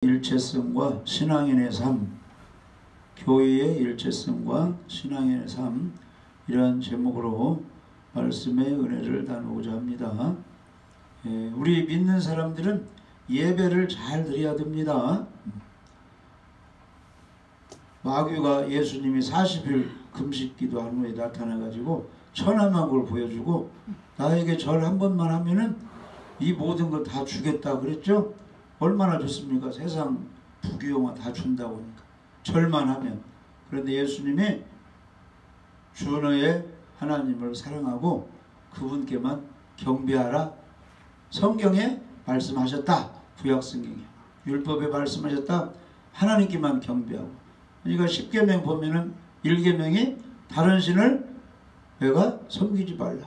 일체성과 신앙인의 삶, 교회의 일체성과 신앙인의 삶, 이러한 제목으로 말씀의 은혜를 나누고자 합니다. 우리 믿는 사람들은 예배를 잘 드려야 됩니다. 마귀가 예수님이 40일 금식 기도한 후에 나타나가지고 천하만국을 보여주고 나에게 절 한 번만 하면은 이 모든 걸 다 주겠다 그랬죠? 얼마나 좋습니까? 세상 부귀영화 다 준다고 하니까 절만 하면. 그런데 예수님이 주너의 하나님을 사랑하고 그분께만 경배하라 성경에 말씀하셨다. 구약성경에 율법에 말씀하셨다. 하나님께만 경배하고. 그러니까 10계명 보면은 1계명이 다른 신을 내가 섬기지 말라.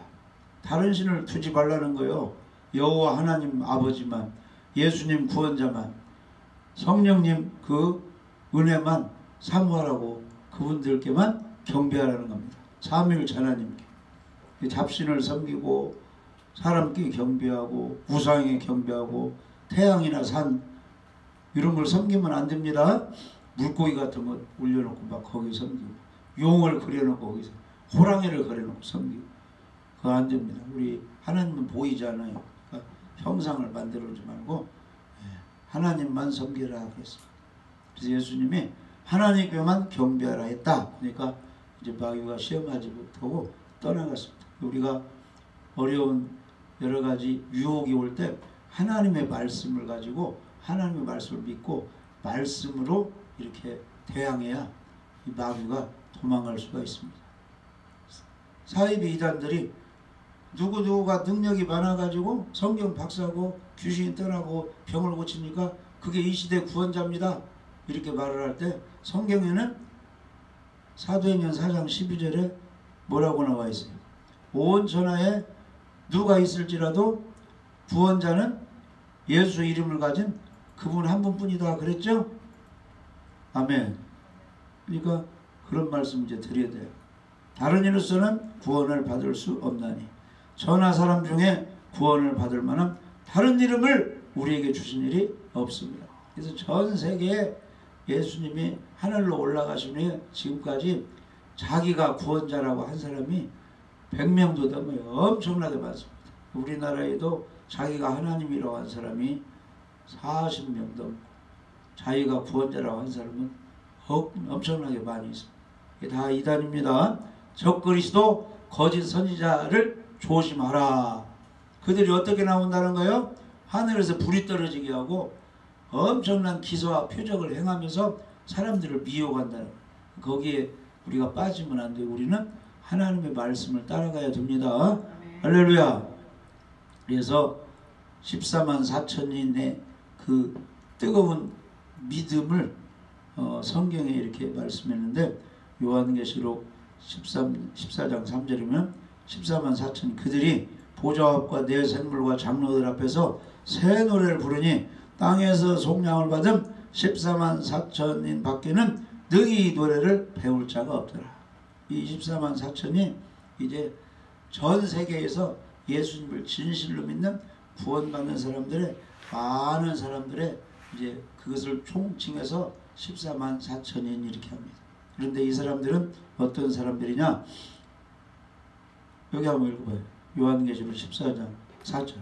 다른 신을 두지 말라는 거요. 여호와 하나님 아버지만, 예수님 구원자만, 성령님 그 은혜만 사모하라고, 그분들께만 경배하라는 겁니다. 삼위일체 하나님께. 잡신을 섬기고 사람께 경배하고 우상에 경배하고 태양이나 산 이런 걸 섬기면 안 됩니다. 물고기 같은 거 올려놓고 막 거기 섬기고, 용을 그려놓고 거기서 호랑이를 그려놓고 섬기고, 그거 안 됩니다. 우리 하나님은 보이잖아요. 그러니까 형상을 만들어주지 말고 하나님만 섬기라 그랬습니다. 그래서 예수님이 하나님께만 경배하라 했다. 그러니까 이제 마귀가 시험하지 못하고 떠나갔습니다. 우리가 어려운 여러 가지 유혹이 올 때 하나님의 말씀을 가지고, 하나님의 말씀을 믿고 말씀으로 이렇게 대항해야 이 마귀가 도망갈 수가 있습니다. 사이비 이단들이 누구누구가 능력이 많아가지고 성경 박사고 귀신이 떠나고 병을 고치니까 그게 이 시대 구원자입니다. 이렇게 말을 할 때 성경에는 사도행전 4장 12절에 뭐라고 나와 있어요? 온 천하에 누가 있을지라도 구원자는 예수 이름을 가진 그분 한 분뿐이다 그랬죠? 아멘. 그러니까 그런 말씀 이제 드려야 돼요. 다른 이로서는 구원을 받을 수 없나니 천하 사람 중에 구원을 받을 만한 다른 이름을 우리에게 주신 일이 없습니다. 그래서 전 세계에 예수님이 하늘로 올라가신 후에 지금까지 자기가 구원자라고 한 사람이 100명도 넘어요. 엄청나게 많습니다. 우리나라에도 자기가 하나님이라고 한 사람이 40명 넘고, 자기가 구원자라고 한 사람은 엄청나게 많이 있습니다. 이게 다 이단입니다. 적그리스도 거짓 선지자를 조심하라. 그들이 어떻게 나온다는 거예요? 하늘에서 불이 떨어지게 하고 엄청난 기사와 표적을 행하면서 사람들을 미혹한다는 거예요. 거기에 우리가 빠지면 안 되고 우리는 하나님의 말씀을 따라가야 됩니다. 할렐루야. 그래서 14만 4천인의 그 뜨거운 믿음을 성경에 이렇게 말씀했는데, 요한계시록 14장 3절이면 14만 4천 그들이 보좌 앞과 네 생물과 장로들 앞에서 새 노래를 부르니 땅에서 속량을 받은 14만 4천인 밖에는 능히 이 노래를 배울 자가 없더라. 이 14만 4천이 이제 전 세계에서 예수님을 진실로 믿는 구원받는 사람들의 많은 사람들의 이제 그것을 총칭해서 14만 4천인 이렇게 합니다. 그런데 이 사람들은 어떤 사람들이냐? 여기 한번 읽어봐요. 요한계시록 14장 4절.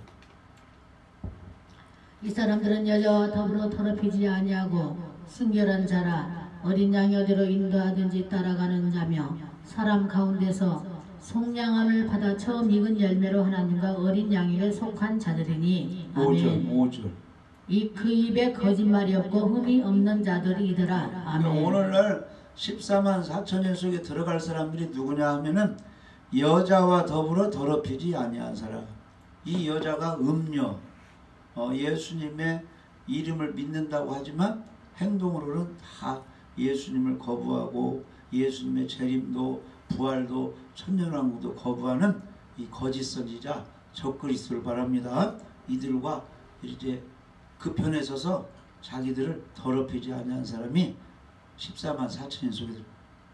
이 사람들은 여자와 더불어 더럽히지 아니하고 순결한 자라, 어린 양이 어디로 인도하든지 따라가는 자며 사람 가운데서 속량함을 받아 처음 익은 열매로 하나님과 어린 양에게 속한 자들이니. 아멘. 5절. 그 입에 거짓말이 없고 흠이 없는 자들이더라. 아멘. 오늘날 14만 4천인 속에 들어갈 사람들이 누구냐 하면은 여자와 더불어 더럽히지 아니한 사람. 이 여자가 음녀, 예수님의 이름을 믿는다고 하지만 행동으로는 다 예수님을 거부하고 예수님의 재림도 부활도 천년왕국도 거부하는 이 거짓 선지자 적그리스도를 바랍니다. 이들과 이제 그 편에 서서 자기들을 더럽히지 아니한 사람이 14만 4천인 속에 들어요.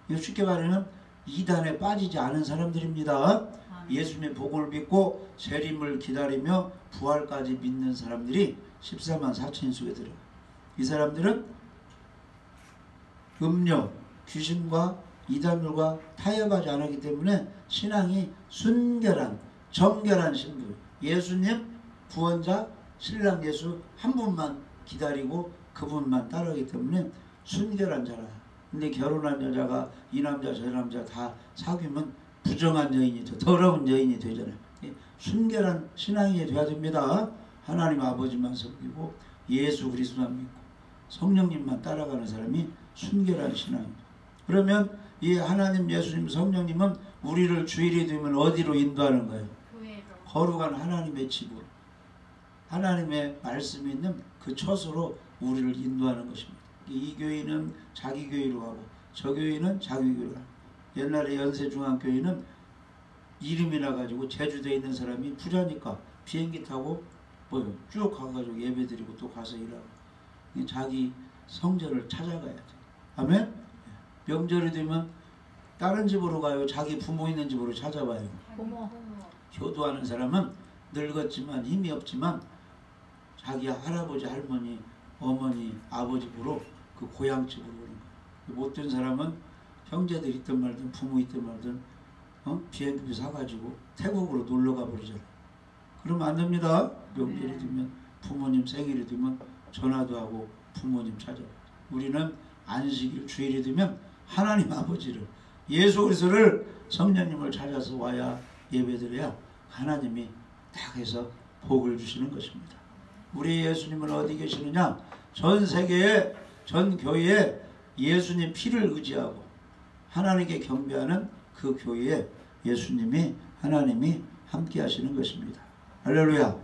이거 쉽게 말하면 이단에 빠지지 않은 사람들입니다. 예수님의 복음을 믿고 재림을 기다리며 부활까지 믿는 사람들이 14만 4천인 속에 들어요. 이 사람들은 음료, 귀신과 이단들과 타협하지 않았기 때문에 신앙이 순결한 정결한 신부, 예수님 구원자 신랑 예수 한 분만 기다리고 그분만 따르기 때문에 순결한 자라. 근데 결혼한 여자가 이 남자 저 남자 다 사귀면 부정한 여인이 더러운 여인이 되잖아요. 순결한 신앙이 돼야 됩니다. 하나님 아버지만 섬기고 예수 그리스도만 믿고 성령님만 따라가는 사람이 순결한 신앙입니다. 그러면 이 하나님 예수님 성령님은 우리를 주일이 되면 어디로 인도하는 거예요? 거룩한 하나님의 집으로, 하나님의 말씀이 있는 그 처소로 우리를 인도하는 것입니다. 이 교회는 자기 교회로 가고 저 교회는 자기 교회로 가고, 옛날에 연세중앙교회는 이름이 나가지고 제주도에 있는 사람이 부자니까 비행기 타고 쭉 가가지고 예배드리고 또 가서 일하고, 자기 성전을 찾아가야 돼. 아멘? 명절이 되면 다른 집으로 가요? 자기 부모 있는 집으로 찾아와요? 효도하는 사람은 늙었지만 힘이 없지만 자기 할아버지, 할머니, 어머니, 아버지 보러 그 고향집으로 오는 거예요. 못된 사람은 형제들 있든 말든 부모 있든 말든 비행기표 사가지고 태국으로 놀러가 버리잖아요. 그러면 안 됩니다. 명절이 되면 부모님 생일이 되면 전화도 하고 부모님 찾아와요. 우리는 안식일 주일이 되면 하나님 아버지를, 예수 그리스도를, 성령님을 찾아서 와야 예배드려야 하나님이 딱 해서 복을 주시는 것입니다. 우리 예수님은 어디 계시느냐? 전 세계에, 전 교회에 예수님 피를 의지하고 하나님께 경배하는 그 교회에 예수님이, 하나님이 함께 하시는 것입니다. 할렐루야.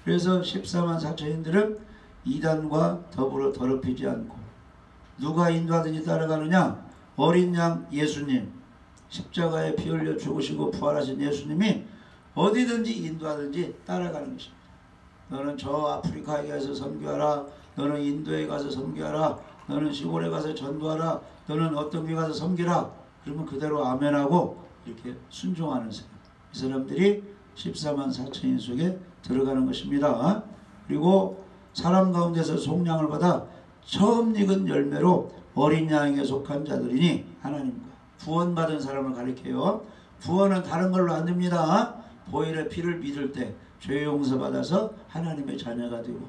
그래서 14만 4천인들은 이단과 더불어 더럽히지 않고 누가 인도하든지 따라가느냐? 어린 양 예수님, 십자가에 피 흘려 죽으시고 부활하신 예수님이 어디든지 인도하든지 따라가는 것입니다. 너는 저 아프리카에 가서 선교하라, 너는 인도에 가서 선교하라, 너는 시골에 가서 전도하라, 너는 어떤 데 가서 섬기라. 그러면 그대로 아멘하고 이렇게 순종하는 사람, 이 사람들이 14만 4천인 속에 들어가는 것입니다. 그리고 사람 가운데서 속량을 받아 처음 익은 열매로 어린 양에게 속한 자들이니, 하나님과 구원받은 사람을 가리켜요. 구원은 다른 걸로 안 됩니다. 보혈의 피를 믿을 때 죄 용서받아서 하나님의 자녀가 되고,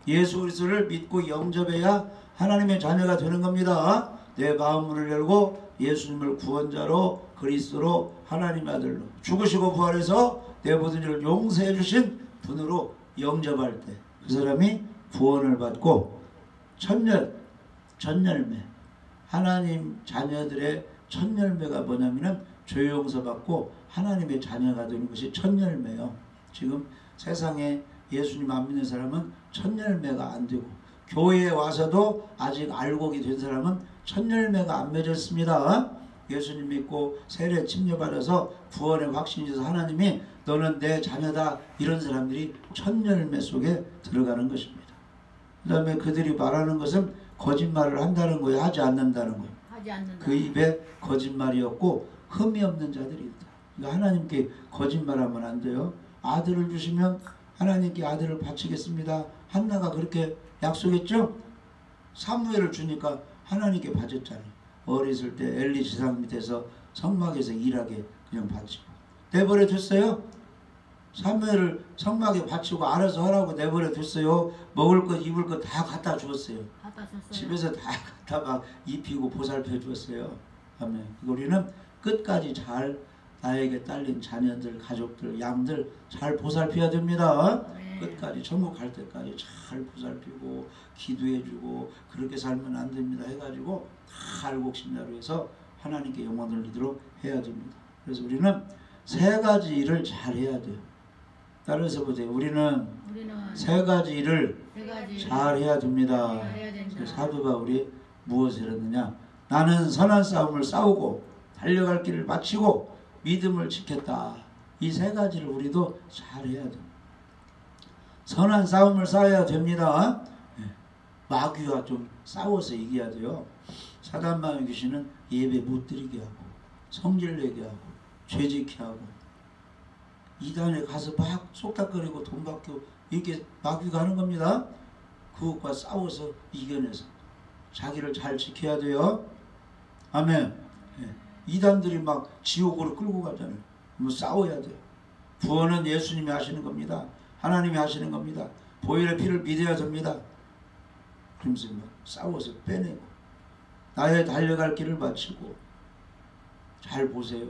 예수 그리스도를 믿고 영접해야 하나님의 자녀가 되는 겁니다. 내 마음문을 열고 예수님을 구원자로, 그리스도로, 하나님의 아들로 죽으시고 부활해서 내 모든 일을 용서해 주신 분으로 영접할 때 그 사람이 구원을 받고 첫 열매, 하나님 자녀들의 첫 열매가 뭐냐면은 죄 용서받고 하나님의 자녀가 되는 것이 첫 열매예요. 지금 세상에 예수님 안 믿는 사람은 첫 열매가 안 되고, 교회에 와서도 아직 알곡이 된 사람은 첫 열매가 안 맺었습니다. 예수님 믿고 세례 침례받아서 구원의 확신이 있어서 하나님이 너는 내 자녀다, 이런 사람들이 첫 열매 속에 들어가는 것입니다. 그 다음에 그들이 말하는 것은 거짓말을 한다는 거예요? 하지 않는다는 거예요? 하지 않는다. 그 입에 거짓말이 없고 흠이 없는 자들이 있다. 그러니까 하나님께 거짓말하면 안 돼요. 아들을 주시면 하나님께 아들을 바치겠습니다. 한나가 그렇게 약속했죠? 사무엘을 주니까 하나님께 바쳤잖아요. 어렸을 때 엘리 지상 밑에서 성막에서 일하게 그냥 바치고 내버려 뒀어요. 사무엘을 성막에 바치고 알아서 하라고 내버려 뒀어요. 먹을 것 입을 것 다 갖다 주었어요. 집에서 다 갖다 막 입히고 보살펴 주었어요. 아멘. 우리는 끝까지 잘 나에게 딸린 자녀들, 가족들, 양들 잘 보살펴야 됩니다. 끝까지 천국 갈 때까지 잘 보살피고 기도해주고 그렇게 살면 안 됩니다. 해가지고 다 알곡신자로 해서 하나님께 영광 돌리도록 해야 됩니다. 그래서 우리는 세 가지 일을 잘 해야 돼요. 따라서 보세요. 우리는 세 가지 일을 잘 해야 됩니다. 사도 바울이 무엇을 했느냐? 나는 선한 싸움을 싸우고 달려갈 길을 마치고 믿음을 지켰다. 이 세 가지를 우리도 잘 해야 돼요. 선한 싸움을 싸워야 됩니다. 마귀와 좀 싸워서 이겨야 돼요. 사단 마귀 귀신은 예배 못 드리게 하고 성질 내게 하고 죄짓게 하고 이단에 가서 막 속닥거리고 돈 받고 이렇게 마귀가 하는 겁니다. 그것과 싸워서 이겨내서 자기를 잘 지켜야 돼요. 아멘. 예. 이단들이 막 지옥으로 끌고 가잖아요. 뭐 싸워야 돼요. 구원은 예수님이 하시는 겁니다. 하나님이 하시는 겁니다. 보혈의 피를 믿어야 됩니다. 그러면서 막 싸워서 빼내고 나의 달려갈 길을 마치고. 잘 보세요.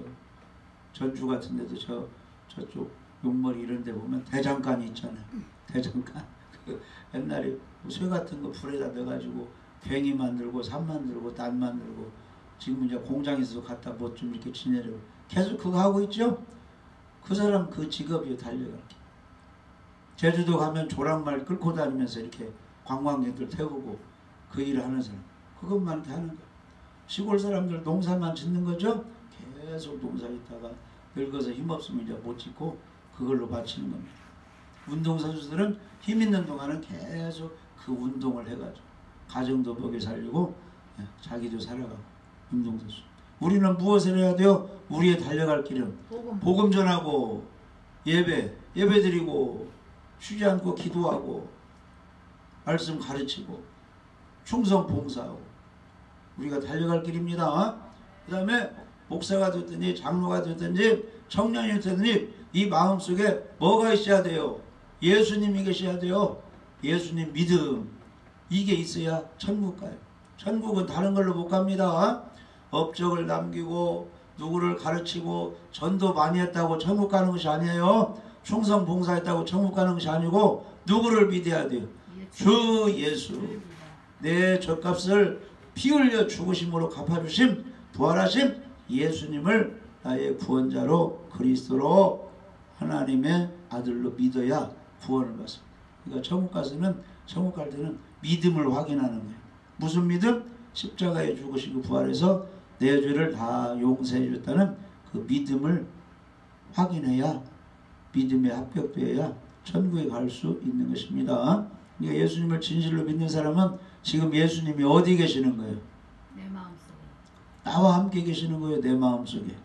전주 같은 데도 저쪽 용머리 이런 데 보면 대장간이 있잖아요. 대장간. 옛날에 쇠 같은 거 불에다 넣어가지고 괭이 만들고 삽 만들고 단 만들고 지금 이제 공장에서 갖다 뭐 좀 이렇게 지내려고 계속 그거 하고 있죠. 그 사람 그 직업이에요. 달려갈 게. 제주도 가면 조랑말 끌고 다니면서 이렇게 관광객들 태우고 그 일을 하는 사람 그것만 이렇게 하는 거예요. 시골 사람들 농사만 짓는 거죠. 계속 농사 짓다가 늙어서 힘없으면 이제 못 짓고 그걸로 바치는 겁니다. 운동선수들은 힘 있는 동안은 계속 그 운동을 해가지고 가정도 먹여 살리고 자기도 살아가고 운동선수. 우리는 무엇을 해야 돼요? 우리의 달려갈 길은 복음 전하고 예배 드리고 쉬지 않고 기도하고 말씀 가르치고 충성 봉사하고 우리가 달려갈 길입니다. 그 다음에 목사가 됐든지 장로가 됐든지 청년이 됐든지 이 마음속에 뭐가 있어야 돼요? 예수님이 계셔야 돼요. 예수님 믿음 이게 있어야 천국 가요. 천국은 다른 걸로 못 갑니다. 업적을 남기고 누구를 가르치고 전도 많이 했다고 천국 가는 것이 아니에요. 충성 봉사했다고 천국 가는 것이 아니고 누구를 믿어야 돼요? 주 예수. 내 죗값을 피 흘려 죽으심으로 갚아주심 부활하심 예수님을 나의 구원자로 그리스도로 하나님의 아들로 믿어야 구원을 받습니다. 그러니까 천국 가서는 천국 갈 때는 믿음을 확인하는 거예요. 무슨 믿음? 십자가에 죽으시고 부활해서 내 죄를 다 용서해 줬다는 그 믿음을 확인해야 믿음에 합격되어야 천국에 갈 수 있는 것입니다. 그러니까 예수님을 진실로 믿는 사람은 지금 예수님이 어디 계시는 거예요? 내 마음속에. 나와 함께 계시는 거예요. 내 마음속에.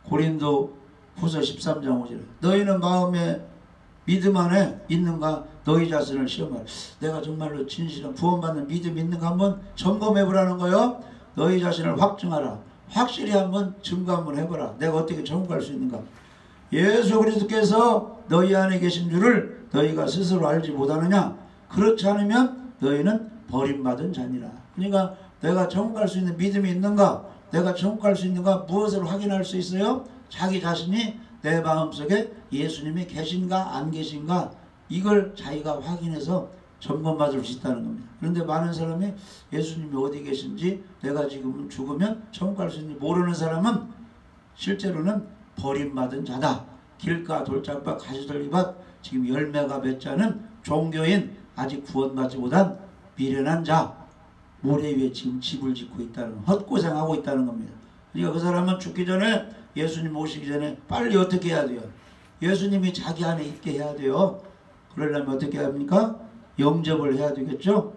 고린도 후서 13장 5절 너희는 마음에 믿음 안에 있는가? 너희 자신을 시험하라. 내가 정말로 진실한 구원받는 믿음이 있는가 한번 점검해 보라는 거예요. 너희 자신을 확증하라. 확실히 한번 증거 한번 해보라. 내가 어떻게 천국 갈 수 있는가? 예수 그리스도께서 너희 안에 계신 줄을 너희가 스스로 알지 못하느냐? 그렇지 않으면 너희는 버림받은 자니라. 그러니까 내가 천국 갈 수 있는 믿음이 있는가? 내가 천국 갈 수 있는가? 무엇을 확인할 수 있어요? 자기 자신이 내 마음속에 예수님이 계신가 안 계신가 이걸 자기가 확인해서 점검받을 수 있다는 겁니다. 그런데 많은 사람이 예수님이 어디 계신지 내가 지금 죽으면 천국 갈 수 있는지 모르는 사람은 실제로는 버림받은 자다. 길가 돌짝밭 가시돌리밭 지금 열매가 맺지 않은 종교인 아직 구원받지 못한 미련한 자 모래 위에 지금 집을 짓고 있다는 거 헛고생하고 있다는 겁니다. 그러니까 그 사람은 죽기 전에 예수님 오시기 전에 빨리 어떻게 해야 돼요? 예수님이 자기 안에 있게 해야 돼요. 그러려면 어떻게 합니까? 영접을 해야 되겠죠?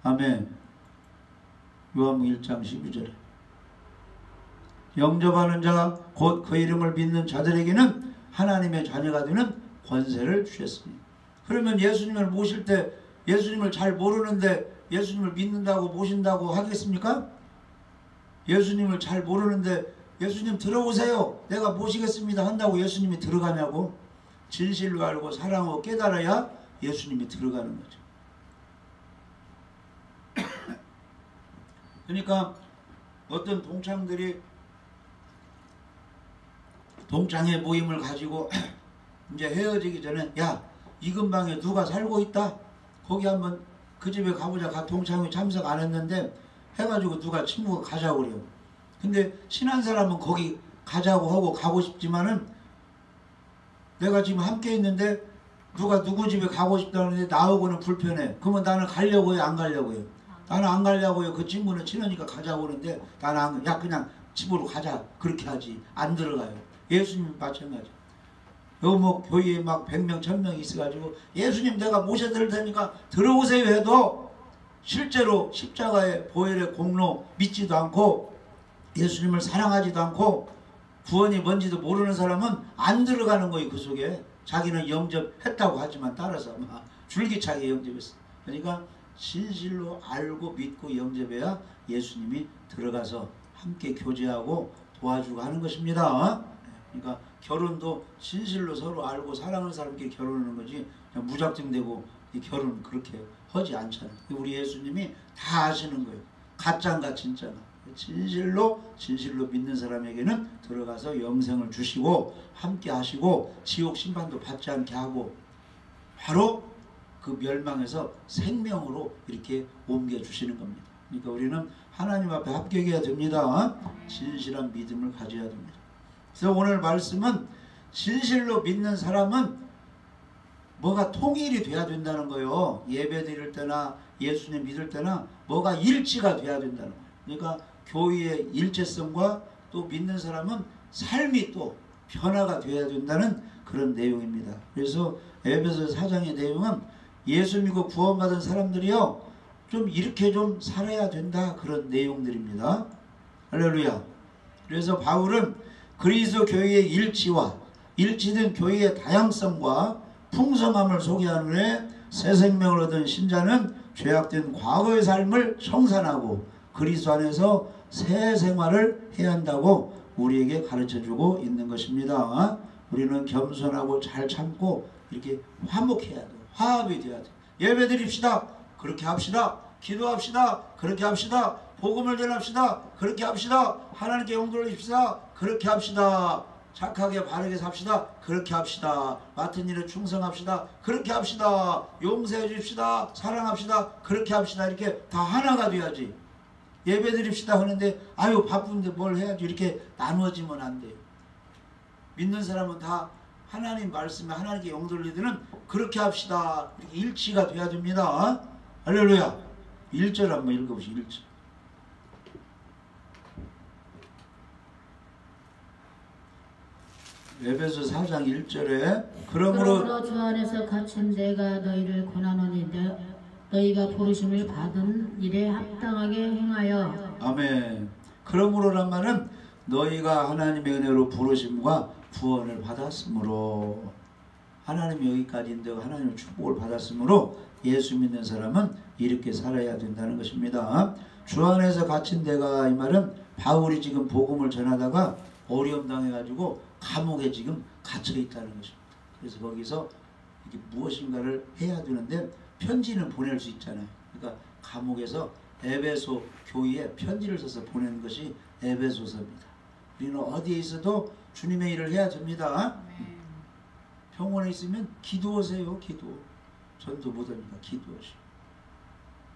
아멘. 요한복음 1장 12절에 영접하는 자가 곧 그 이름을 믿는 자들에게는 하나님의 자녀가 되는 권세를 주셨습니다. 그러면 예수님을 모실 때 예수님을 잘 모르는데 예수님을 믿는다고 모신다고 하겠습니까? 예수님을 잘 모르는데 예수님 들어오세요. 내가 모시겠습니다 한다고 예수님이 들어가냐고. 진실로 알고 사랑하고 깨달아야 예수님이 들어가는 거죠. 그러니까 어떤 동창들이 동창회 모임을 가지고 이제 헤어지기 전에 야, 이 근방에 누가 살고 있다. 거기 한번 그 집에 가보자. 동창회 참석 안 했는데 해가지고 누가 친구가 가자고 그래요. 근데 친한 사람은 거기 가자고 하고 가고 싶지만은 내가 지금 함께 있는데 누가 누구 집에 가고 싶다는데 나오고는 불편해. 그러면 나는 가려고 해요? 안 가려고 해요? 나는 안 가려고 해요. 그 친구는 친하니까 가자고 그러는데 나는 안, 야 그냥 집으로 가자. 그렇게 하지. 안 들어가요. 예수님 마찬가지. 요 뭐 교회에 막 100명 1000명 있어가지고 예수님 내가 모셔드릴 테니까 들어오세요 해도 실제로 십자가의 보혈의 공로 믿지도 않고 예수님을 사랑하지도 않고 구원이 뭔지도 모르는 사람은 안 들어가는 거예요. 그 속에 자기는 영접했다고 하지만 따라서 막 줄기차게 영접했어. 그러니까 진실로 알고 믿고 영접해야 예수님이 들어가서 함께 교제하고 도와주고 하는 것입니다. 그러니까 결혼도 진실로 서로 알고 사랑하는 사람끼리 결혼하는 거지 그냥 무작정 되고 이 결혼 그렇게 하지 않잖아요. 우리 예수님이 다 아시는 거예요. 가짜인가 진짜가. 진실로 믿는 사람에게는 들어가서 영생을 주시고 함께 하시고 지옥 심판도 받지 않게 하고 바로 그 멸망에서 생명으로 이렇게 옮겨주시는 겁니다. 그러니까 우리는 하나님 앞에 합격해야 됩니다. 진실한 믿음을 가져야 됩니다. 그래서 오늘 말씀은 진실로 믿는 사람은 뭐가 통일이 돼야 된다는 거예요. 예배 드릴 때나 예수님 믿을 때나 뭐가 일치가 돼야 된다는 거예요. 그러니까 교회의 일체성과 또 믿는 사람은 삶이 또 변화가 돼야 된다는 그런 내용입니다. 그래서 에베소 4장의 내용은 예수 믿고 구원받은 사람들이요 좀 이렇게 좀 살아야 된다 그런 내용들입니다. 할렐루야. 그래서 바울은 그리스도 교회의 일치와 일치된 교회의 다양성과 풍성함을 소개한 후에 새 생명을 얻은 신자는 죄악된 과거의 삶을 청산하고 그리스도 안에서 새 생활을 해야 한다고 우리에게 가르쳐주고 있는 것입니다. 우리는 겸손하고 잘 참고 이렇게 화목해야 돼. 화합이 돼야 돼. 예배 드립시다. 그렇게 합시다. 기도합시다. 그렇게 합시다. 복음을 전합시다. 그렇게 합시다. 하나님께 영광 돌립시다. 그렇게 합시다. 착하게 바르게 삽시다. 그렇게 합시다. 맡은 일에 충성합시다. 그렇게 합시다. 용서해 줍시다. 사랑합시다. 그렇게 합시다. 이렇게 다 하나가 돼야지. 예배 드립시다 하는데 아유 바쁜데 뭘 해야지 이렇게 나누어지면 안 돼요. 믿는 사람은 다 하나님 말씀에 하나님께 영 돌리드는 그렇게 합시다. 이렇게 일치가 돼야 됩니다. 할렐루야. 1절 한번 읽어보시죠. 1절. 에베소 4장 1절에 그러므로 주 안에서 갇힌 내가 너희를 권하노니 너희가 부르심을 받은 일에 합당하게 행하여. 아멘. 그러므로란 말은 너희가 하나님의 은혜로 부르심과 구원을 받았으므로 하나님이 여기까지인데 하나님의 축복을 받았으므로 예수 믿는 사람은 이렇게 살아야 된다는 것입니다. 주 안에서 갇힌 데가 이 말은 바울이 지금 복음을 전하다가 어려움 당해가지고 감옥에 지금 갇혀 있다는 것입니다. 그래서 거기서 이게 무엇인가를 해야 되는데 편지는 보낼 수 있잖아요. 그러니까 감옥에서 에베소 교회에 편지를 써서 보내는 것이 에베소서입니다. 우리는 어디에 있어도 주님의 일을 해야 됩니다. 병원에 있으면 기도하세요. 기도. 전도 못하니까 기도하시고.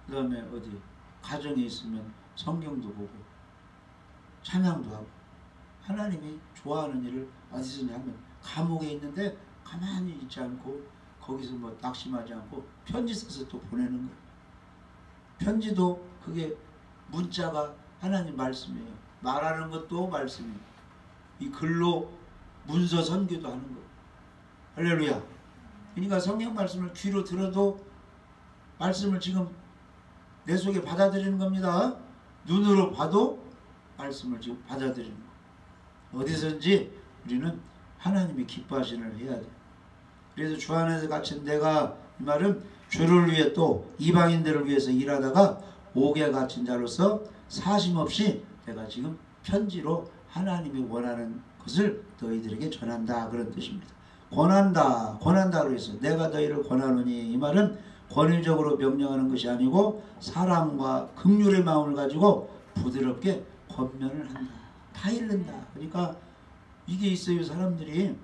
그 다음에 어디 가정에 있으면 성경도 보고 찬양도 하고 하나님이 좋아하는 일을 어디서냐 하면 감옥에 있는데 가만히 있지 않고 거기서 뭐 낙심하지 않고 편지 써서 또 보내는 거예요. 편지도 그게 문자가 하나님 말씀이에요. 말하는 것도 말씀이에요. 이 글로 문서 선교도 하는 거예요. 할렐루야. 그러니까 성경 말씀을 귀로 들어도 말씀을 지금 내 속에 받아들이는 겁니다. 눈으로 봐도 말씀을 지금 받아들이는 거예요. 어디선지 우리는 하나님이 기뻐하시는 일을 해야 돼요. 그래서 주 안에서 갇힌 내가 이 말은 주를 위해 또 이방인들을 위해서 일하다가 옥에 갇힌 자로서 사심없이 내가 지금 편지로 하나님이 원하는 것을 너희들에게 전한다 그런 뜻입니다. 권한다로 해서 내가 너희를 권하노니 이 말은 권위적으로 명령하는 것이 아니고 사랑과 긍휼의 마음을 가지고 부드럽게 권면을 한다. 다 잃는다. 그러니까 이게 있어요. 사람들이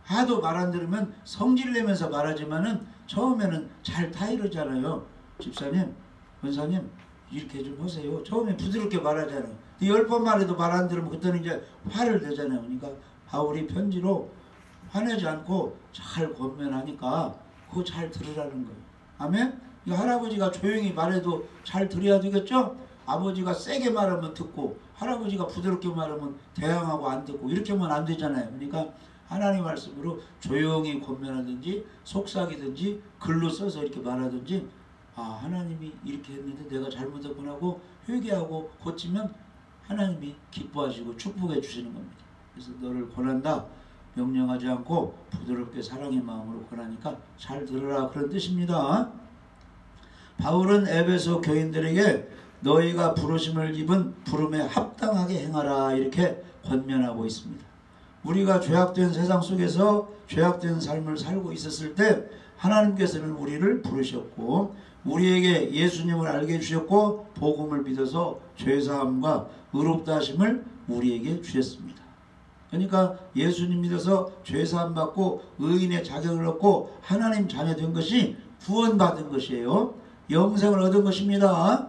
하도 말 안 들으면 성질 내면서 말하지만은 처음에는 잘 타이르잖아요. 집사님, 권사님 이렇게 좀 하세요. 처음에 부드럽게 말하잖아요. 10번 말해도 말 안 들으면 그때는 이제 화를 내잖아요. 그러니까 바울이 편지로 화내지 않고 잘 권면하니까 그거 잘 들으라는 거예요. 아멘? 이 할아버지가 조용히 말해도 잘 들어야 되겠죠? 아버지가 세게 말하면 듣고 할아버지가 부드럽게 말하면 대항하고 안 듣고 이렇게 하면 안 되잖아요. 그러니까 하나님 말씀으로 조용히 권면하든지 속삭이든지 글로 써서 이렇게 말하든지 아 하나님이 이렇게 했는데 내가 잘못했구나 하고 회개하고 고치면 하나님이 기뻐하시고 축복해 주시는 겁니다. 그래서 너를 권한다. 명령하지 않고 부드럽게 사랑의 마음으로 권하니까 잘 들으라 그런 뜻입니다. 바울은 에베소 교인들에게 너희가 부르심을 입은 부름에 합당하게 행하라 이렇게 권면하고 있습니다. 우리가 죄악된 세상 속에서 죄악된 삶을 살고 있었을 때 하나님께서는 우리를 부르셨고 우리에게 예수님을 알게 해주셨고 복음을 믿어서 죄사함과 의롭다 하심을 우리에게 주셨습니다. 그러니까 예수님 믿어서 죄사함 받고 의인의 자격을 얻고 하나님 자녀 된 것이 구원받은 것이에요. 영생을 얻은 것입니다.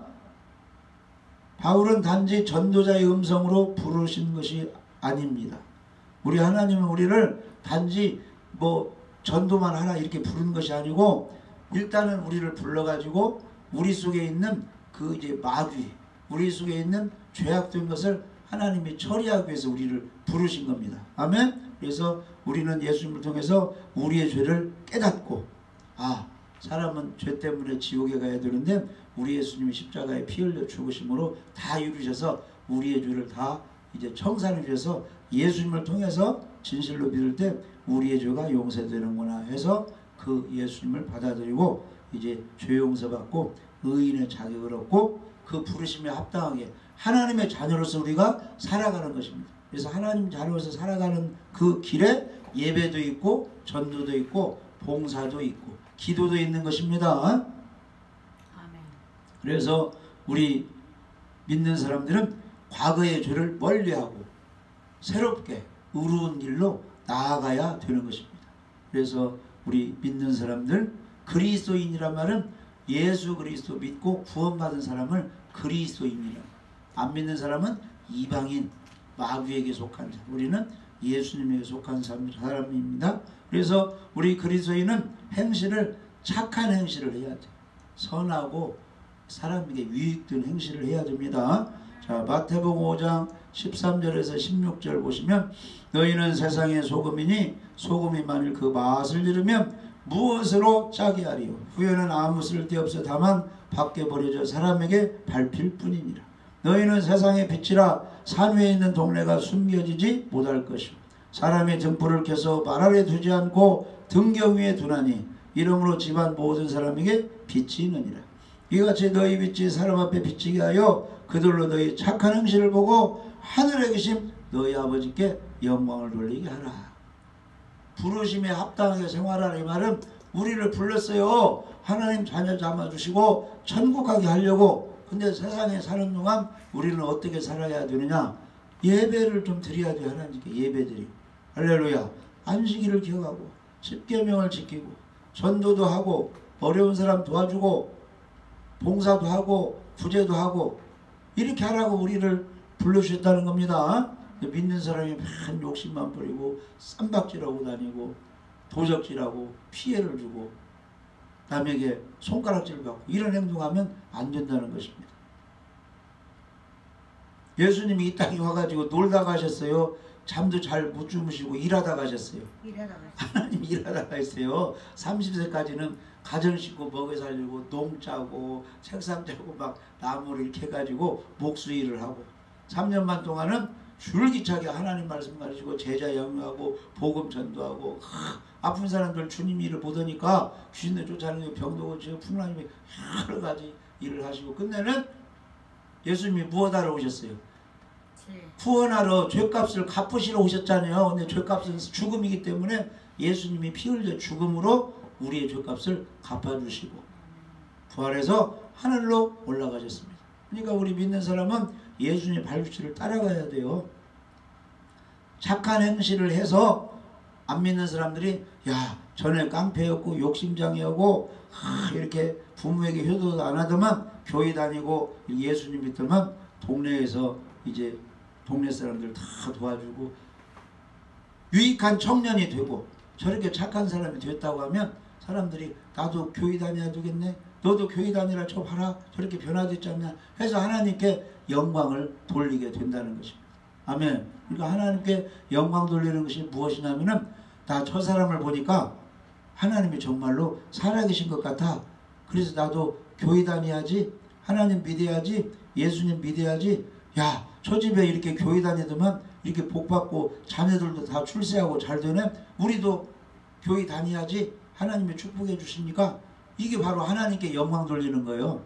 바울은 단지 전도자의 음성으로 부르신 것이 아닙니다. 우리 하나님은 우리를 단지 뭐 전도만 하라 이렇게 부르는 것이 아니고 일단은 우리를 불러가지고 우리 속에 있는 그 이제 마귀, 우리 속에 있는 죄악된 것을 하나님이 처리하기 위해서 우리를 부르신 겁니다. 아멘? 그래서 우리는 예수님을 통해서 우리의 죄를 깨닫고 사람은 죄 때문에 지옥에 가야 되는데 우리 예수님이 십자가에 피 흘려 죽으심으로 다 이루셔서 우리의 죄를 다 이제 청산해 주셔서 예수님을 통해서 진실로 믿을 때 우리의 죄가 용서되는구나 해서 그 예수님을 받아들이고 이제 죄 용서받고 의인의 자격을 얻고 그 부르심에 합당하게 하나님의 자녀로서 우리가 살아가는 것입니다. 그래서 하나님 자녀로서 살아가는 그 길에 예배도 있고 전도도 있고 봉사도 있고 기도도 있는 것입니다. 아멘. 그래서 우리 믿는 사람들은 과거의 죄를 멀리하고 새롭게 의로운 일로 나아가야 되는 것입니다. 그래서 우리 믿는 사람들 그리스도인이란 말은 예수 그리스도 믿고 구원받은 사람을 그리스도인이라, 안 믿는 사람은 이방인 마귀에게 속한 자, 우리는 예수님에게 속한 사람입니다. 그래서 우리 그리스도인은 행실을 착한 행실을 해야 돼. 선하고 사람에게 유익된 행실을 해야 됩니다. 자, 마태복음 5장 13절에서 16절 보시면 너희는 세상의 소금이니 소금이 만일 그 맛을 잃으면 무엇으로 짜게 하리요. 후에는 아무 쓸데없어 다만 밖에 버려져 사람에게 밟힐 뿐이니라. 너희는 세상의 빛이라 산 위에 있는 동네가 숨겨지지 못할 것이요 사람의 등불을 켜서 말 아래 두지 않고 등경 위에 두나니 이러므로 집안 모든 사람에게 빛이 있느니라. 이같이 너희 빛이 사람 앞에 비치게 하여 그들로 너희 착한 행실을 보고 하늘에 계신 너희 아버지께 영광을 돌리게 하라. 부르심에 합당하게 생활하라. 이 말은 우리를 불렀어요. 하나님 자녀 삼아주시고 천국 가게 하려고. 근데 세상에 사는 동안 우리는 어떻게 살아야 되느냐. 예배를 좀 드려야 돼요. 하나님께 예배드리고 할렐루야. 안식일을 기억하고 십계명을 지키고 전도도 하고 어려운 사람 도와주고 봉사도 하고 구제도 하고 이렇게 하라고 우리를 불러주셨다는 겁니다. 믿는 사람이 만 욕심만 부리고 쌈박질하고 다니고 도적질하고 피해를 주고 남에게 손가락질 받고 이런 행동하면 안 된다는 것입니다. 예수님이 이 땅에 와가지고 놀다 가셨어요? 잠도 잘 못 주무시고 일하다 가셨어요? 하나님 일하다 가셨어요. 30세까지는 가정 싣고 먹여 살리고 농 짜고 책상 짜고 막 나무를 이렇게 해가지고 목수 일을 하고 3년반 동안은 줄기차게 하나님 말씀 가르치고 제자 양육하고 복음 전도하고 아픈 사람들 주님 일을 보더니까 귀신들 쫓아내고 병도 고치고 풍랑이 여러 가지 일을 하시고 끝내는 예수님이 무엇하러 오셨어요? 구원하러 죄값을 갚으시러 오셨잖아요. 근데 죄값은 죽음이기 때문에 예수님이 피 흘려 죽음으로 우리의 죄값을 갚아주시고 부활해서 하늘로 올라가셨습니다. 그러니까 우리 믿는 사람은 예수님의 발자취를 따라가야 돼요. 착한 행실을 해서 안 믿는 사람들이 야 전에 깡패였고 욕심장애였고 이렇게 부모에게 효도도 안 하더만 교회 다니고 예수님 믿더만 동네에서 이제 동네 사람들 다 도와주고 유익한 청년이 되고 저렇게 착한 사람이 됐다고 하면 사람들이 나도 교회 다녀야 되겠네, 너도 교회 다니라 저 봐라 저렇게 변화됐지 않냐 해서 하나님께 영광을 돌리게 된다는 것입니다. 아멘. 그러니까 하나님께 영광 돌리는 것이 무엇이냐면은 나 저 사람을 보니까 하나님이 정말로 살아계신 것 같아. 그래서 나도 교회 다녀야지, 하나님 믿어야지, 예수님 믿어야지. 야, 저 집에 이렇게 교회 다니더만 이렇게 복받고 자녀들도 다 출세하고 잘 되네. 우리도 교회 다녀야지. 하나님이 축복해 주시니까 이게 바로 하나님께 영광 돌리는 거예요.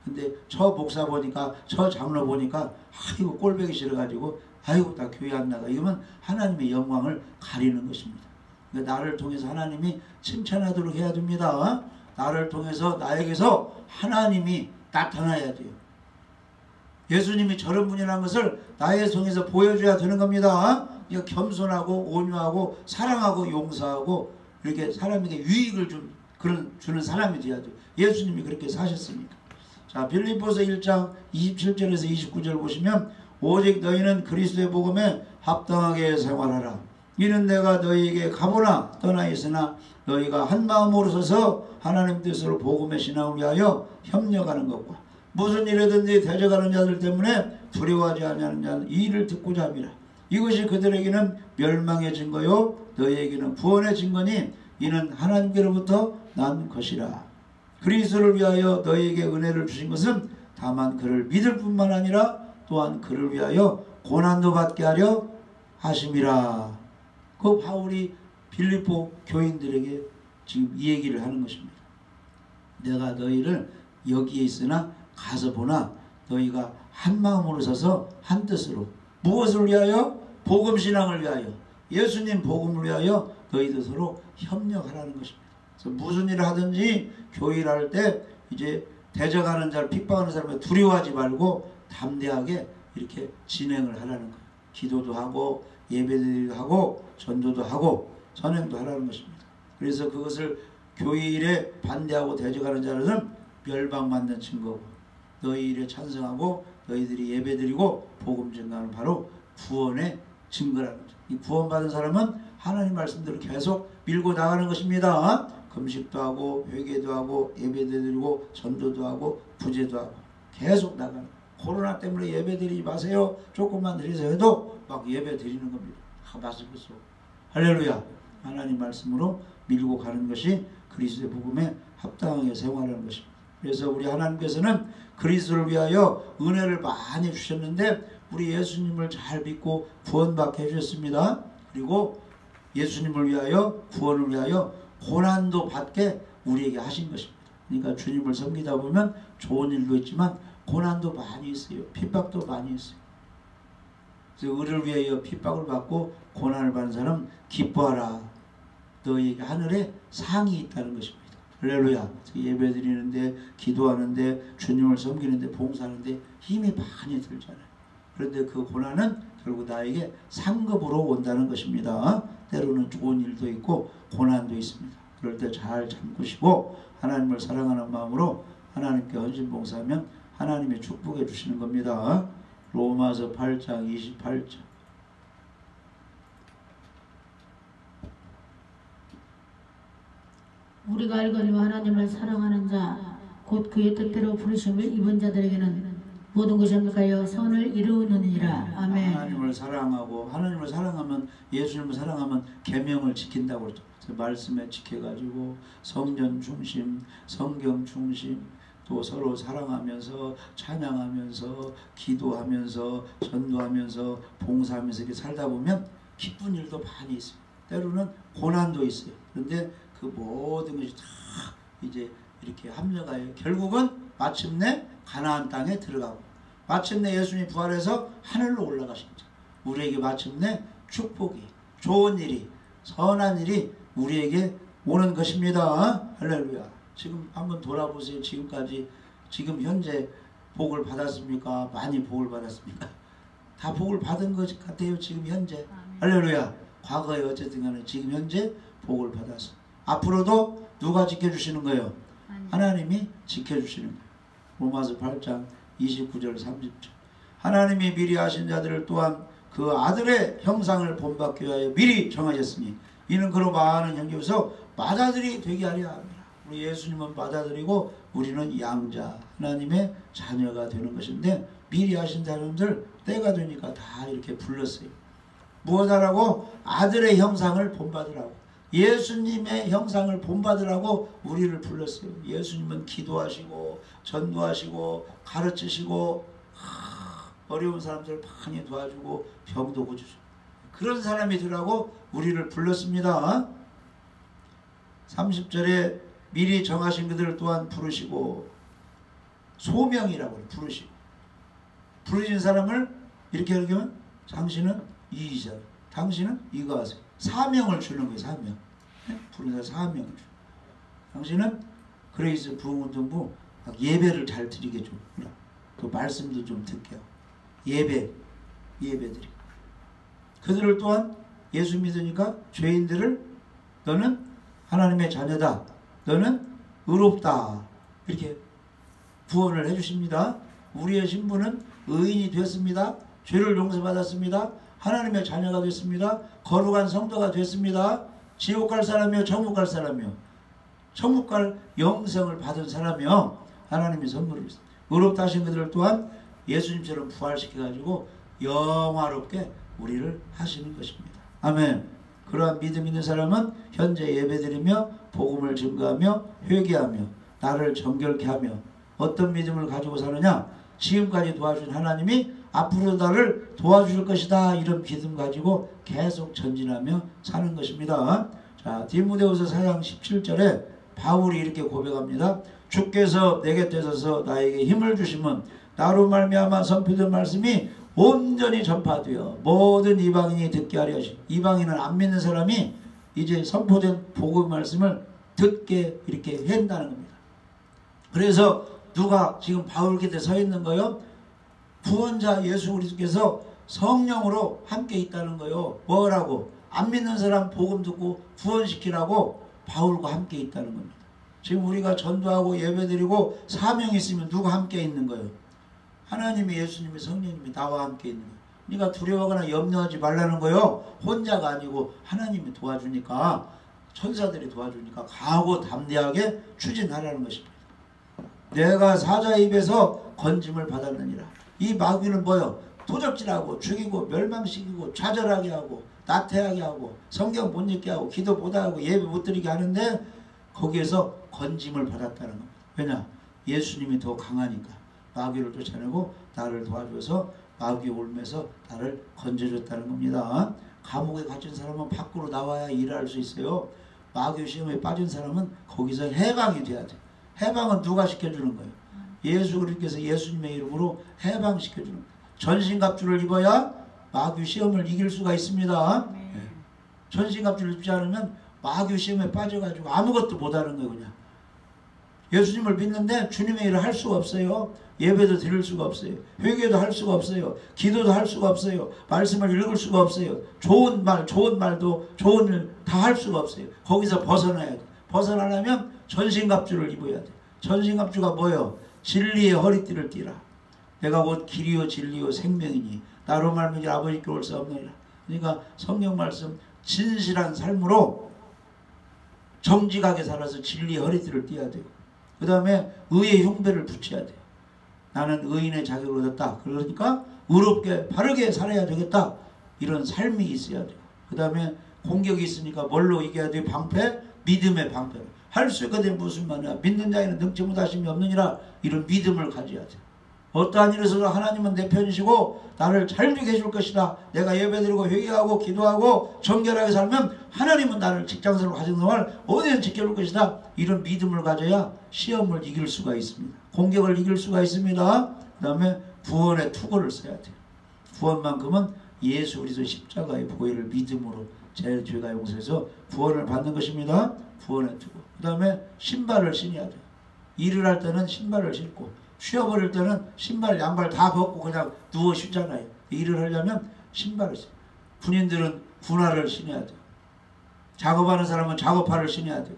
근데 저 목사 보니까 저 장로 보니까 아이고 꼴보기 싫어가지고 아이고 나 교회 안 나가. 이러면 하나님의 영광을 가리는 것입니다. 그러니까 나를 통해서 하나님이 칭찬하도록 해야 됩니다. 나를 통해서 나에게서 하나님이 나타나야 돼요. 예수님이 저런 분이라는 것을 나의 통해서 보여줘야 되는 겁니다. 겸손하고 온유하고 사랑하고 용서하고 이렇게 사람에게 유익을 주는 사람이 돼야 돼요. 예수님이 그렇게 사셨으니까. 자, 빌립보서 1장 27절에서 29절 보시면 오직 너희는 그리스도의 복음에 합당하게 생활하라. 이는 내가 너희에게 가보나 떠나 있으나 너희가 한 마음으로 서서 하나님 뜻으로 복음의 신앙을 위하여 협력하는 것과 무슨 일이든지 대적하는 자들 때문에 두려워하지 아니하는 자는 이 일을 듣고자 함이라. 이것이 그들에게는 멸망의 증거요 너희에게는 구원의 증거니 이는 하나님께로부터 난 것이라. 그리스도를 위하여 너희에게 은혜를 주신 것은 다만 그를 믿을 뿐만 아니라 또한 그를 위하여 고난도 받게 하려 하심이라. 그 바울이 빌립보 교인들에게 지금 이 얘기를 하는 것입니다. 내가 너희를 여기에 있으나 가서 보나 너희가 한 마음으로 서서 한 뜻으로 무엇을 위하여? 복음신앙을 위하여 예수님 복음을 위하여 너희들 서로 협력하라는 것입니다. 그래서 무슨 일을 하든지 교회를 할 때 이제 대적하는 자를 핍박하는 사람을 두려워하지 말고 담대하게 이렇게 진행을 하라는 거예요. 기도도 하고 예배도 하고 전도도 하고 선행도 하라는 것입니다. 그래서 그것을 교회 일에 반대하고 대적하는 자들은 멸망받는 증거고 너희 일에 찬성하고 너희들이 예배드리고 복음 증거하는 바로 구원의 증거라는 거죠. 이 구원받은 사람은 하나님 말씀대로 계속 밀고 나가는 것입니다. 금식도 하고 회개도 하고 예배도 드리고 전도도 하고 부제도 하고 계속 나가는. 코로나 때문에 예배 드리지 마세요. 조금만 드리세요 해도 막 예배 드리는 겁니다. 마스크 쓰고. 할렐루야. 하나님 말씀으로 밀고 가는 것이 그리스도의 복음에 합당하게 생활하는 것입니다. 그래서 우리 하나님께서는 그리스도를 위하여 은혜를 많이 주셨는데 우리 예수님을 잘 믿고 구원받게 해주셨습니다. 그리고 예수님을 위하여 구원을 위하여 고난도 받게 우리에게 하신 것입니다. 그러니까 주님을 섬기다 보면 좋은 일도 있지만 고난도 많이 있어요. 핍박도 많이 있어요. 그래서 의를 위하여 핍박을 받고 고난을 받는 사람 기뻐하라. 너희에게 하늘에 상이 있다는 것입니다. 할렐루야. 예배 드리는데 기도하는데 주님을 섬기는데 봉사하는데 힘이 많이 들잖아요. 그런데 그 고난은 결국 나에게 상급으로 온다는 것입니다. 때로는 좋은 일도 있고 고난도 있습니다. 그럴 때 잘 참으시고 하나님을 사랑하는 마음으로 하나님께 헌신 봉사하면 하나님이 축복해 주시는 겁니다. 로마서 8장 28절. 우리가 알거니와 하나님을 사랑하는 자 곧 그의 뜻대로 부르심을 입은 자들에게는 모든 것이 합력하여 선을 이루느니라. 아멘. 하나님을 사랑하면 예수님을 사랑하면 계명을 지킨다고 그러죠. 말씀에 지켜가지고 성전 중심, 성경 중심, 또 서로 사랑하면서 찬양하면서 기도하면서 전도하면서 봉사하면서 이렇게 살다 보면 기쁜 일도 많이 있어요. 때로는 고난도 있어요. 그런데 그 모든 것이 다 이제 이렇게 합력하여 결국은 마침내 가나안 땅에 들어가고 마침내 예수님이 부활해서 하늘로 올라가신 거죠. 우리에게 마침내 축복이 좋은 일이 선한 일이 우리에게 오는 것입니다. 할렐루야. 지금 한번 돌아보세요. 지금까지 지금 현재 복을 받았습니까? 많이 복을 받았습니까? 다 복을 받은 것 같아요. 지금 현재. 할렐루야. 과거에 어쨌든 간에 지금 현재 복을 받았어. 앞으로도 누가 지켜주시는 거예요? 하나님이 지켜주시는 거예요. 로마서 8장 29절 30절. 하나님이 미리 하신 자들을 또한 그 아들의 형상을 본받기 위하여 미리 정하셨으니 이는 그로 많은 형제에서 맏아들이 되게 하려 합니다. 우리 예수님은 맏아들이고 우리는 양자 하나님의 자녀가 되는 것인데 미리 하신 사람들 때가 되니까 다 이렇게 불렀어요. 무엇하라고? 아들의 형상을 본받으라고. 예수님의 형상을 본받으라고 우리를 불렀어요. 예수님은 기도하시고 전도하시고 가르치시고 어려운 사람들 많이 도와주고 병도 고쳐주고 그런 사람이 되라고 우리를 불렀습니다. 30절에 미리 정하신 그들을 또한 부르시고 소명이라고 해요. 부르시고 부르신 사람을 이렇게 하면 당신은 이이자 당신은 이거 하세요. 사명을 주는 거예요. 사명. 부르는 사명을 주. 당신은 그레이스 부흥운동부 예배를 잘 드리게 좀 또 말씀도 좀 듣게 하고 예배 드리고 그들을 또한 예수 믿으니까 죄인들을 너는 하나님의 자녀다. 너는 의롭다. 이렇게 구원을 해주십니다. 우리의 신분은 의인이 됐습니다. 죄를 용서받았습니다. 하나님의 자녀가 됐습니다. 거룩한 성도가 됐습니다. 지옥 갈 사람이요 천국 갈 사람이요 천국 갈 영생을 받은 사람이요 하나님의 선물을 있습니다. 의롭다 하신 그들을 또한 예수님처럼 부활시켜가지고 영화롭게 우리를 하시는 것입니다. 아멘. 그러한 믿음 있는 사람은 현재 예배드리며 복음을 증거하며 회개하며 나를 정결케 하며 어떤 믿음을 가지고 사느냐? 지금까지 도와준 하나님이 앞으로 나를 도와줄 것이다. 이런 믿음 가지고 계속 전진하며 사는 것입니다. 자, 디모데후서 4장 17절에 바울이 이렇게 고백합니다. 주께서 내게 떼서서 나에게 힘을 주시면 나로 말미암아 선포된 말씀이 온전히 전파되어 모든 이방인이 듣게 하려 하시. 이방인은 안 믿는 사람이 이제 선포된 복음 말씀을 듣게 이렇게 한다는 겁니다. 그래서 누가 지금 바울 곁에 서 있는 거요? 구원자 예수 그리스도께서 성령으로 함께 있다는 거요. 뭐라고? 안 믿는 사람 복음 듣고 구원시키라고 바울과 함께 있다는 겁니다. 지금 우리가 전도하고 예배드리고 사명이 있으면 누가 함께 있는 거예요? 하나님이 예수님이 성령님이 나와 함께 있는 거예요. 그러니까 두려워하거나 염려하지 말라는 거예요. 혼자가 아니고 하나님이 도와주니까 천사들이 도와주니까 강하고 담대하게 추진하라는 것입니다. 내가 사자 입에서 건짐을 받았느니라. 이 마귀는 뭐요? 도적질하고 죽이고 멸망시키고 좌절하게 하고 나태하게 하고 성경 못 읽게 하고 기도 못하고 예배 못 드리게 하는데 거기에서 건짐을 받았다는 겁니다. 왜냐? 예수님이 더 강하니까 마귀를 쫓아내고 나를 도와줘서 마귀 올매서 나를 건져줬다는 겁니다. 감옥에 갇힌 사람은 밖으로 나와야 일을 할 수 있어요. 마귀 시험에 빠진 사람은 거기서 해방이 돼야 돼요. 해방은 누가 시켜주는 거예요? 예수 그리스도께서 예수님의 이름으로 해방시켜주는 거예요. 전신갑주를 입어야 마귀 시험을 이길 수가 있습니다. 네. 전신갑주를 입지 않으면 마귀 시험에 빠져가지고 아무것도 못하는 거예요. 그냥 예수님을 믿는데 주님의 일을 할 수가 없어요. 예배도 드릴 수가 없어요. 회개도 할 수가 없어요. 기도도 할 수가 없어요. 말씀을 읽을 수가 없어요. 좋은 말도 좋은 일 다 할 수가 없어요. 거기서 벗어나야 돼. 벗어나려면 전신갑주를 입어야 돼. 전신갑주가 뭐예요? 진리의 허리띠를 띠라. 내가 곧 길이요 진리요 생명이니 나로 말미암아 아버지께 올 수 없느니라. 그러니까 성경 말씀 진실한 삶으로 정직하게 살아서 진리의 허리띠를 띠야 돼요. 그 다음에 의의 흉배를 붙여야 돼요. 나는 의인의 자격을 얻었다. 그러니까 의롭게 바르게 살아야 되겠다. 이런 삶이 있어야 돼요. 그 다음에 공격이 있으니까 뭘로 이겨야 돼요? 방패? 믿음의 방패. 할 수 있거든 무슨 말이야. 믿는 자에는 능치 못하심이 없느니라. 이런 믿음을 가져야 돼요. 어떠한 일에서도 하나님은 내 편이시고 나를 잘 되게 해줄 것이다. 내가 예배드리고 회개하고 기도하고 정결하게 살면 하나님은 나를 직장생활 가정생활 어디든 지켜줄 것이다. 이런 믿음을 가져야 시험을 이길 수가 있습니다. 공격을 이길 수가 있습니다. 그 다음에 구원의 투구를 써야 돼요. 구원만큼은 예수 그리스도 십자가의 보혈을 믿음으로 제 죄가 용서해서 구원을 받는 것입니다. 구원의 투구. 그 다음에 신발을 신어야 돼요. 일을 할 때는 신발을 신고 쉬어버릴 때는 신발 양발 다 벗고 그냥 누워 쉬잖아요. 일을 하려면 신발을 신어요. 군인들은 군화를 신어야 돼요. 작업하는 사람은 작업화를 신어야 되고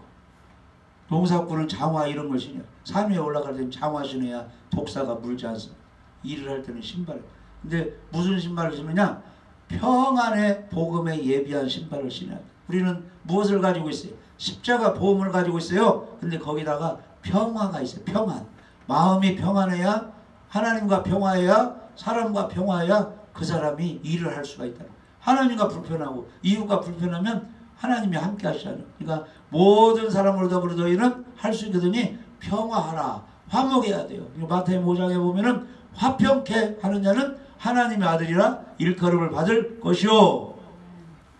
농사꾼은 장화 이런 걸 신어요. 산 위에 올라갈 때는 장화 신어야 독사가 물지 않습니다. 일을 할 때는 신발. 근데 무슨 신발을 신느냐? 평안의 복음에 예비한 신발을 신어야 돼요. 우리는 무엇을 가지고 있어요? 십자가 보험을 가지고 있어요. 근데 거기다가 평화가 있어요. 평안. 마음이 평안해야 하나님과 평화해야 사람과 평화해야 그 사람이 일을 할 수가 있다. 하나님과 불편하고 이웃과 불편하면 하나님이 함께 하시잖아요. 그러니까 모든 사람으로 더불어 너희는 할 수 있거든요. 평화하라. 화목해야 돼요. 마태복음 5장에 보면은 화평케 하는 자는 하나님의 아들이라 일컬음을 받을 것이요.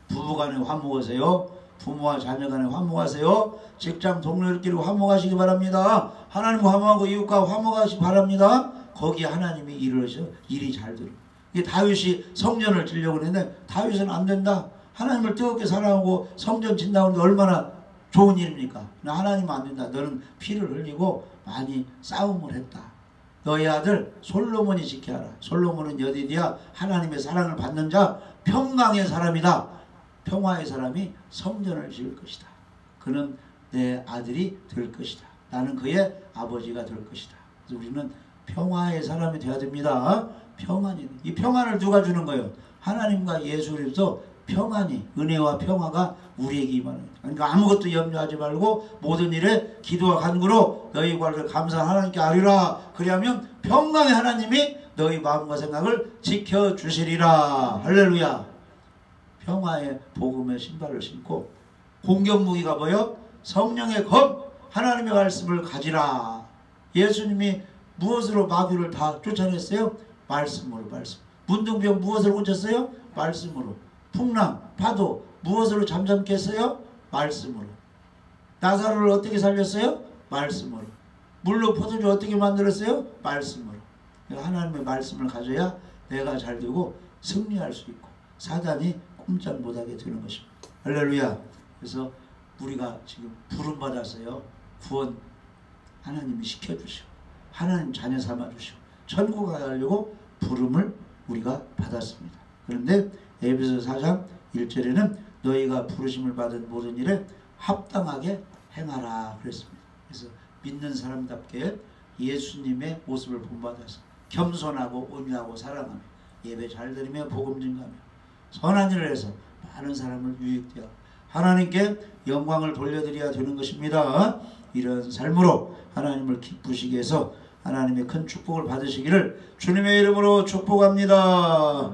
부부간에 화목하세요. 부모와 자녀 간에 화목하세요. 직장 동료들끼리 화목하시기 바랍니다. 하나님과 화목하고 이웃과 화목하시기 바랍니다. 거기에 하나님이 일을 하셔. 일이 잘 들어. 이게 다윗이 성전을 지려고 했는데 다윗은 안 된다. 하나님을 뜨겁게 사랑하고 성전 짓는다고 하는데 얼마나 좋은 일입니까? 하나님은 안 된다. 너는 피를 흘리고 많이 싸움을 했다. 너희 아들 솔로몬이 지켜라. 솔로몬은 여디디야 하나님의 사랑을 받는 자 평강의 사람이다. 평화의 사람이 성전을 지을 것이다. 그는 내 아들이 될 것이다. 나는 그의 아버지가 될 것이다. 그래서 우리는 평화의 사람이 되어야 됩니다. 평안이. 이 평안을 누가 주는 거예요? 하나님과 예수 그리스도 평안이, 은혜와 평화가 우리에게 임하는 거예요. 그러니까 아무것도 염려하지 말고 모든 일에 기도와 간구로 너희 관을 감사한 하나님께 아뢰라. 그리하면 평강의 하나님이 너희 마음과 생각을 지켜주시리라. 할렐루야. 평화의 복음의 신발을 신고 공격 무기가 뭐요? 성령의 검, 하나님의 말씀을 가지라. 예수님이 무엇으로 마귀를 다 쫓아냈어요? 말씀으로. 말씀. 문둥병 무엇으로 고쳤어요? 말씀으로. 풍랑, 파도 무엇으로 잠잠케 했어요? 말씀으로. 나사로를 어떻게 살렸어요? 말씀으로. 물로 포도주 어떻게 만들었어요? 말씀으로. 하나님의 말씀을 가져야 내가 잘 되고 승리할 수 있고 사단이 꼼짝 못하게 되는 것입니다. 할렐루야. 그래서 우리가 지금 부름 받았어요. 구원 하나님이 시켜주시고 하나님 자녀 삼아주시고 천국 가려고 부름을 우리가 받았습니다. 그런데 에베소 4장 1절에는 너희가 부르심을 받은 모든 일에 합당하게 행하라 그랬습니다. 그래서 믿는 사람답게 예수님의 모습을 본받아서 겸손하고 온유하고 사랑하며 예배 잘 드리며 복음 증가하며 선한 일을 해서 많은 사람을 유익되어 하나님께 영광을 돌려드려야 되는 것입니다. 이런 삶으로 하나님을 기쁘시게 해서 하나님의 큰 축복을 받으시기를 주님의 이름으로 축복합니다.